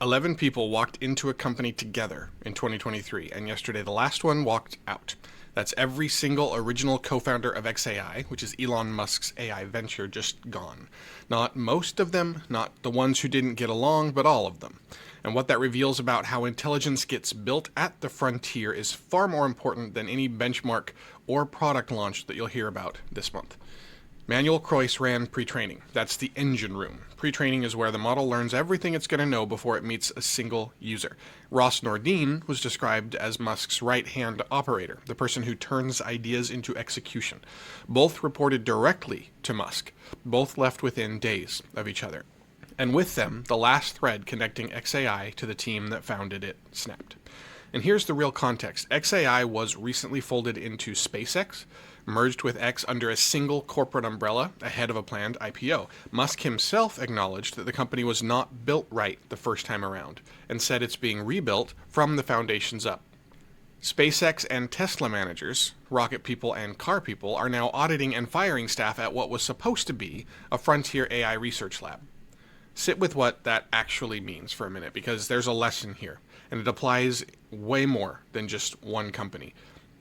11 people walked into a company together in 2023, and yesterday the last one walked out. That's every single original co-founder of XAI, which is Elon Musk's AI venture, just gone. Not most of them, not the ones who didn't get along, but all of them. And what that reveals about how intelligence gets built at the frontier is far more important than any benchmark or product launch that you'll hear about this month. Manuel Croyce ran pre-training. That's the engine room. Pre-training is where the model learns everything it's going to know before it meets a single user. Ross Nordin was described as Musk's right-hand operator, the person who turns ideas into execution. Both reported directly to Musk. Both left within days of each other. And with them, the last thread connecting XAI to the team that founded it snapped. And here's the real context. XAI was recently folded into SpaceX, merged with X under a single corporate umbrella ahead of a planned IPO. Musk himself acknowledged that the company was not built right the first time around, and said it's being rebuilt from the foundations up. SpaceX and Tesla managers, rocket people and car people, are now auditing and firing staff at what was supposed to be a frontier AI research lab. Sit with what that actually means for a minute, because there's a lesson here, and it applies way more than just one company.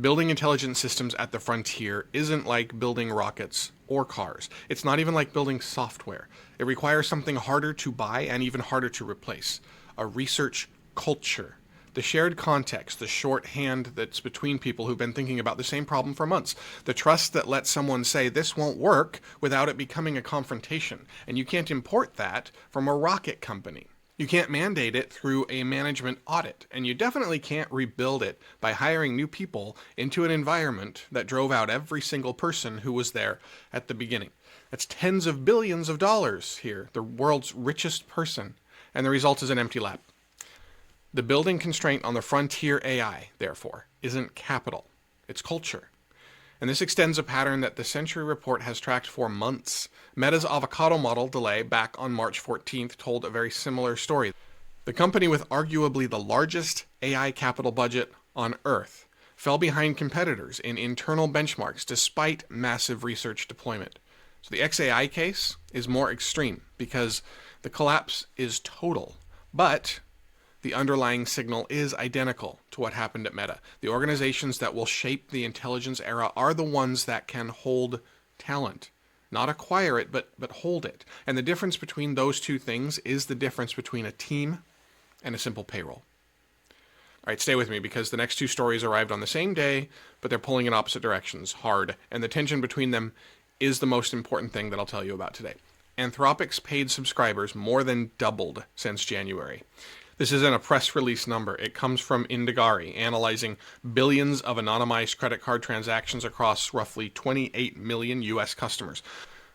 Building intelligent systems at the frontier isn't like building rockets or cars. It's not even like building software. It requires something harder to buy and even harder to replace. A research culture. The shared context, the shorthand that's between people who've been thinking about the same problem for months. The trust that lets someone say this won't work without it becoming a confrontation. And you can't import that from a rocket company. You can't mandate it through a management audit, and you definitely can't rebuild it by hiring new people into an environment that drove out every single person who was there at the beginning. That's tens of billions of dollars here, the world's richest person, and the result is an empty lab. The building constraint on the frontier AI, therefore, isn't capital, it's culture. And this extends a pattern that the Century Report has tracked for months. Meta's avocado model delay back on March 14th told a very similar story. The company with arguably the largest AI capital budget on Earth fell behind competitors in internal benchmarks despite massive research deployment. So the XAI case is more extreme because the collapse is total, but the underlying signal is identical to what happened at Meta. The organizations that will shape the intelligence era are the ones that can hold talent. Not acquire it, but hold it. And the difference between those two things is the difference between a team and a simple payroll. All right, stay with me because the next two stories arrived on the same day, but they're pulling in opposite directions hard. And the tension between them is the most important thing that I'll tell you about today. Anthropic's paid subscribers more than doubled since January. This isn't a press release number. It comes from Indigari, analyzing billions of anonymized credit card transactions across roughly 28 million U.S. customers.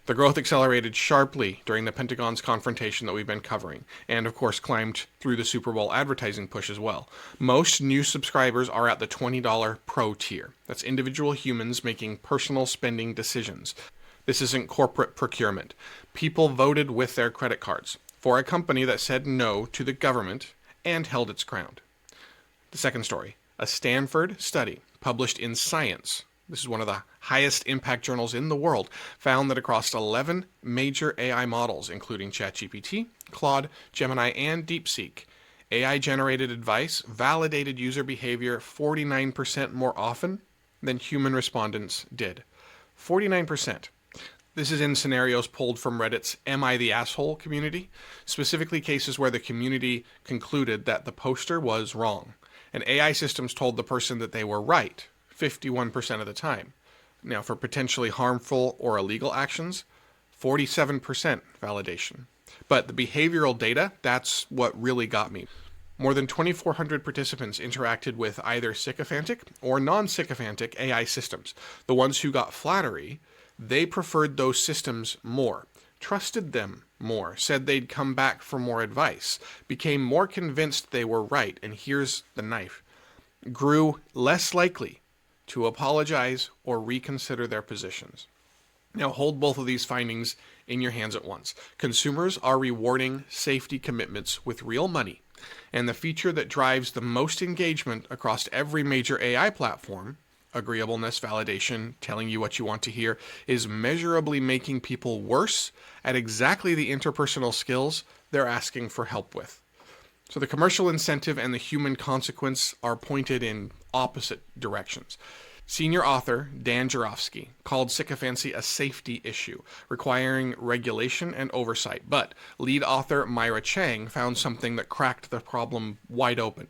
The growth accelerated sharply during the Pentagon's confrontation that we've been covering, and of course climbed through the Super Bowl advertising push as well. Most new subscribers are at the $20 Pro tier. That's individual humans making personal spending decisions. This isn't corporate procurement. People voted with their credit cards for a company that said no to the government and held its ground. The second story, a Stanford study published in Science, this is one of the highest impact journals in the world, found that across 11 major AI models, including ChatGPT, Claude, Gemini, and DeepSeek, AI-generated advice validated user behavior 49% more often than human respondents did. 49%. This is in scenarios pulled from Reddit's Am I the Asshole community, specifically cases where the community concluded that the poster was wrong, and AI systems told the person that they were right 51% of the time. Now, for potentially harmful or illegal actions, 47% validation. But the behavioral data, that's what really got me. More than 2,400 participants interacted with either sycophantic or non-sycophantic AI systems. The ones who got flattery, they preferred those systems more, trusted them more, said they'd come back for more advice, became more convinced they were right, and here's the knife, grew less likely to apologize or reconsider their positions. Now hold both of these findings in your hands at once. Consumers are rewarding safety commitments with real money, and the feature that drives the most engagement across every major AI platform, agreeableness, validation, telling you what you want to hear, is measurably making people worse at exactly the interpersonal skills they're asking for help with. So the commercial incentive and the human consequence are pointed in opposite directions. Senior author Dan Jarofsky called sycophancy a safety issue, requiring regulation and oversight. But lead author Myra Chang found something that cracked the problem wide open.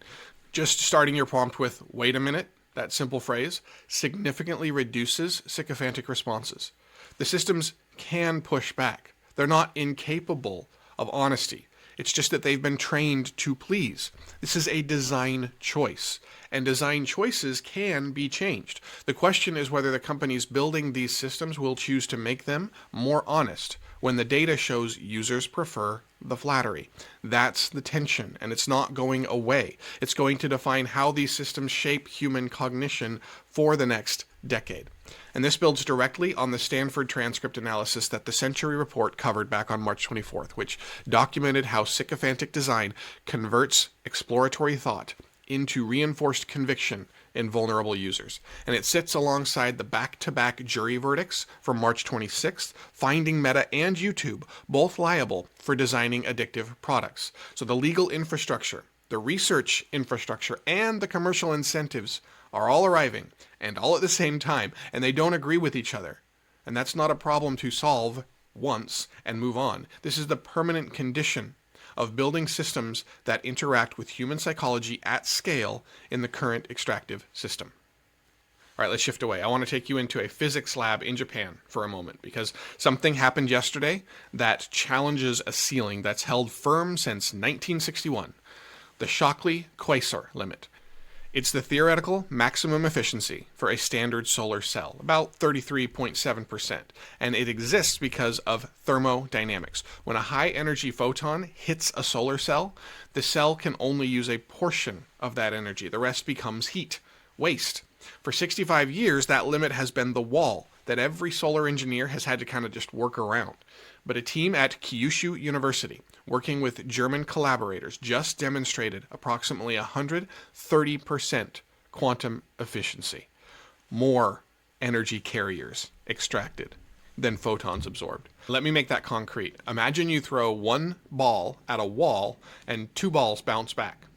Just starting your prompt with, "Wait a minute," that simple phrase, significantly reduces sycophantic responses. The systems can push back. They're not incapable of honesty. It's just that they've been trained to please. This is a design choice, and design choices can be changed. The question is whether the companies building these systems will choose to make them more honest when the data shows users prefer the flattery. That's the tension, and it's not going away. It's going to define how these systems shape human cognition for the next decade. And this builds directly on the Stanford transcript analysis that the Century Report covered back on March 24th, which documented how sycophantic design converts exploratory thought into reinforced conviction in vulnerable users. And it sits alongside the back-to-back jury verdicts from March 26th, finding Meta and YouTube both liable for designing addictive products. So the legal infrastructure, the research infrastructure, and the commercial incentives are all arriving, and all at the same time, and they don't agree with each other. And that's not a problem to solve once and move on. This is the permanent condition of building systems that interact with human psychology at scale in the current extractive system. All right, let's shift away. I want to take you into a physics lab in Japan for a moment, because something happened yesterday that challenges a ceiling that's held firm since 1961, the Shockley quasar limit. It's the theoretical maximum efficiency for a standard solar cell, about 33.7%, and it exists because of thermodynamics. When a high-energy photon hits a solar cell, the cell can only use a portion of that energy. The rest becomes heat, waste. For 65 years, that limit has been the wall that every solar engineer has had to kind of just work around. But a team at Kyushu University, working with German collaborators, just demonstrated approximately 130% quantum efficiency. More energy carriers extracted than photons absorbed. Let me make that concrete. Imagine you throw one ball at a wall and two balls bounce back.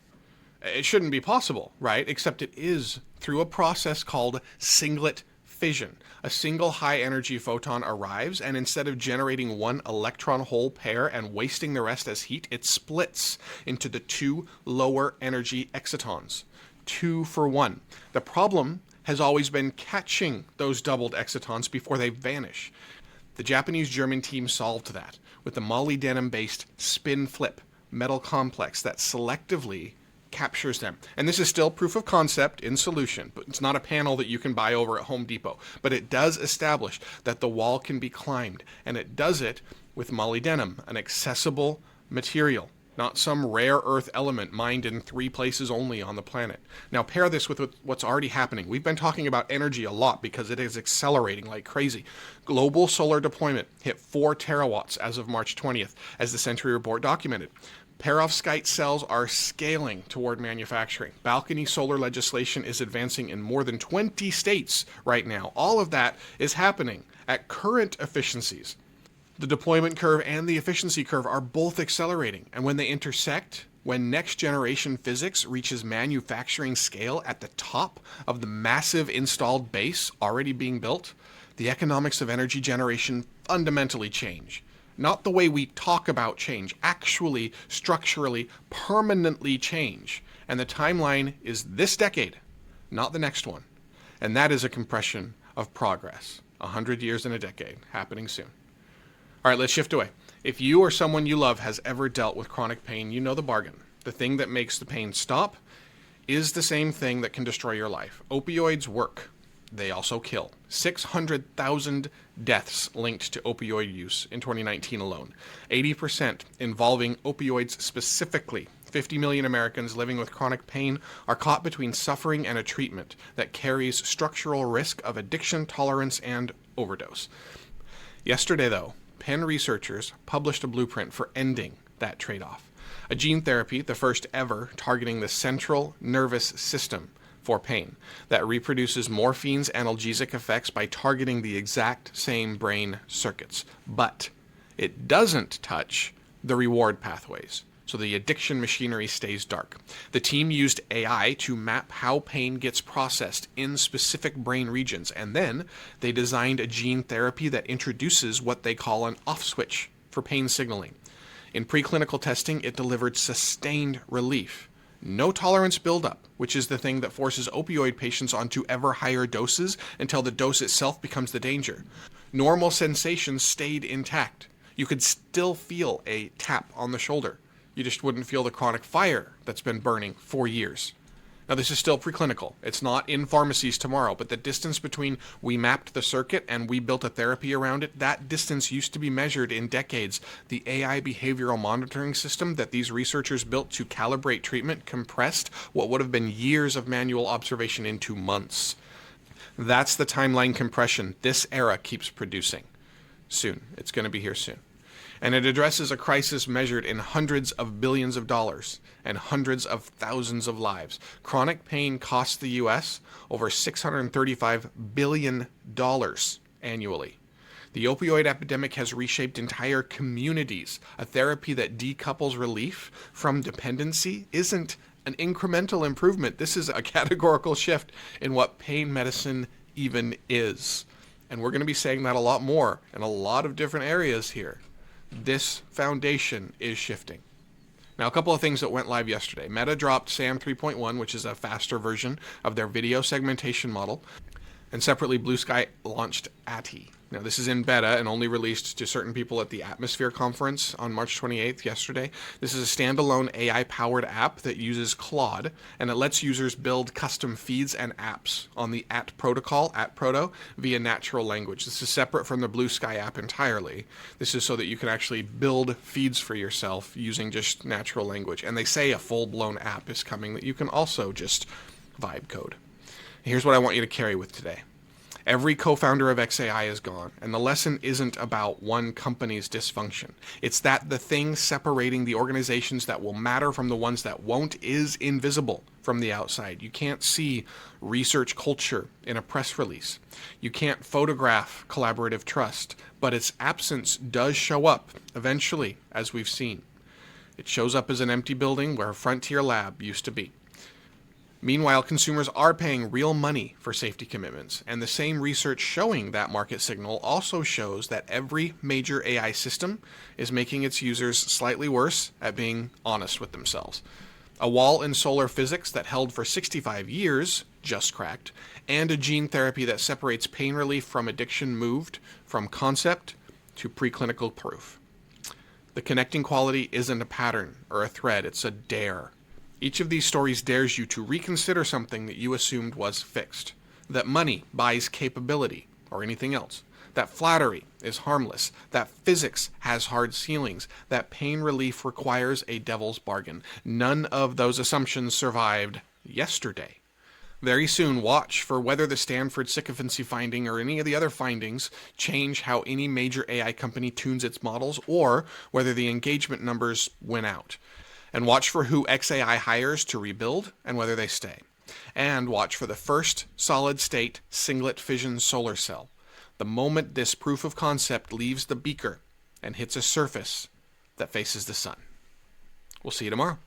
It shouldn't be possible, right? Except it is through a process called singlet fission. A single high-energy photon arrives, and instead of generating one electron-hole pair and wasting the rest as heat, it splits into the two lower-energy excitons. 2 for 1. The problem has always been catching those doubled excitons before they vanish. The Japanese-German team solved that with the molybdenum-based spin-flip metal complex that selectively captures them. And this is still proof of concept in solution, but it's not a panel that you can buy over at Home Depot. But it does establish that the wall can be climbed, and it does it with molybdenum, an accessible material, not some rare earth element mined in 3 places only on the planet. Now pair this with what's already happening. We've been talking about energy a lot because it is accelerating like crazy. Global solar deployment hit 4 terawatts as of March 20th, as the Century Report documented. Perovskite cells are scaling toward manufacturing. Balcony solar legislation is advancing in more than 20 states right now. All of that is happening at current efficiencies. The deployment curve and the efficiency curve are both accelerating, and when they intersect, when next generation physics reaches manufacturing scale at the top of the massive installed base already being built, the economics of energy generation fundamentally change. Not the way we talk about change, actually, structurally, permanently change. And the timeline is this decade, not the next one. And that is a compression of progress. 100 years in a decade, happening soon. All right, let's shift away. If you or someone you love has ever dealt with chronic pain, you know the bargain. The thing that makes the pain stop is the same thing that can destroy your life. Opioids work. They also kill. 600,000 deaths linked to opioid use in 2019 alone. 80% involving opioids specifically. 50 million Americans living with chronic pain are caught between suffering and a treatment that carries structural risk of addiction, tolerance, and overdose. Yesterday, though, Penn researchers published a blueprint for ending that trade-off. A gene therapy, the first ever, targeting the central nervous system for pain, that reproduces morphine's analgesic effects by targeting the exact same brain circuits. But it doesn't touch the reward pathways. so the addiction machinery stays dark. The team used AI to map how pain gets processed in specific brain regions, and then they designed a gene therapy that introduces what they call an off switch for pain signaling. In preclinical testing, it delivered sustained relief. No tolerance buildup, which is the thing that forces opioid patients onto ever higher doses until the dose itself becomes the danger. Normal sensations stayed intact. You could still feel a tap on the shoulder. You just wouldn't feel the chronic fire that's been burning for years. Now, this is still preclinical. It's not in pharmacies tomorrow, but the distance between we mapped the circuit and we built a therapy around it, that distance used to be measured in decades. The AI behavioral monitoring system that these researchers built to calibrate treatment compressed what would have been years of manual observation into months. That's the timeline compression this era keeps producing. Soon. It's going to be here soon. And it addresses a crisis measured in hundreds of billions of dollars and hundreds of thousands of lives. Chronic pain costs the U.S. over $635 billion annually. The opioid epidemic has reshaped entire communities. A therapy that decouples relief from dependency isn't an incremental improvement. This is a categorical shift in what pain medicine even is. And we're going to be saying that a lot more in a lot of different areas here. This foundation is shifting. Now, a couple of things that went live yesterday. Meta dropped SAM 3.1, which is a faster version of their video segmentation model. And separately, Blue Sky launched ATI. Now, this is in beta and only released to certain people at the Atmosphere conference on March 28th, yesterday. This is a standalone AI-powered app that uses Claude, and it lets users build custom feeds and apps on the AT protocol, AT-Proto, via natural language. This is separate from the Blue Sky app entirely. This is so that you can actually build feeds for yourself using just natural language. And they say a full-blown app is coming that you can also just vibe code. Here's what I want you to carry with today. Every co-founder of XAI is gone, and the lesson isn't about one company's dysfunction. It's that the thing separating the organizations that will matter from the ones that won't is invisible from the outside. You can't see research culture in a press release. You can't photograph collaborative trust, but its absence does show up eventually, as we've seen. It shows up as an empty building where a Frontier lab used to be. Meanwhile, consumers are paying real money for safety commitments, and the same research showing that market signal also shows that every major AI system is making its users slightly worse at being honest with themselves. A wall in solar physics that held for 65 years just cracked, and a gene therapy that separates pain relief from addiction moved from concept to preclinical proof. The connecting quality isn't a pattern or a thread, it's a dare. Each of these stories dares you to reconsider something that you assumed was fixed. That money buys capability, or anything else. That flattery is harmless. That physics has hard ceilings. That pain relief requires a devil's bargain. None of those assumptions survived yesterday. Very soon, watch for whether the Stanford sycophancy finding or any of the other findings change how any major AI company tunes its models, or whether the engagement numbers win out. And watch for who XAI hires to rebuild and whether they stay. And watch for the first solid-state singlet fission solar cell. The moment this proof of concept leaves the beaker and hits a surface that faces the sun. We'll see you tomorrow.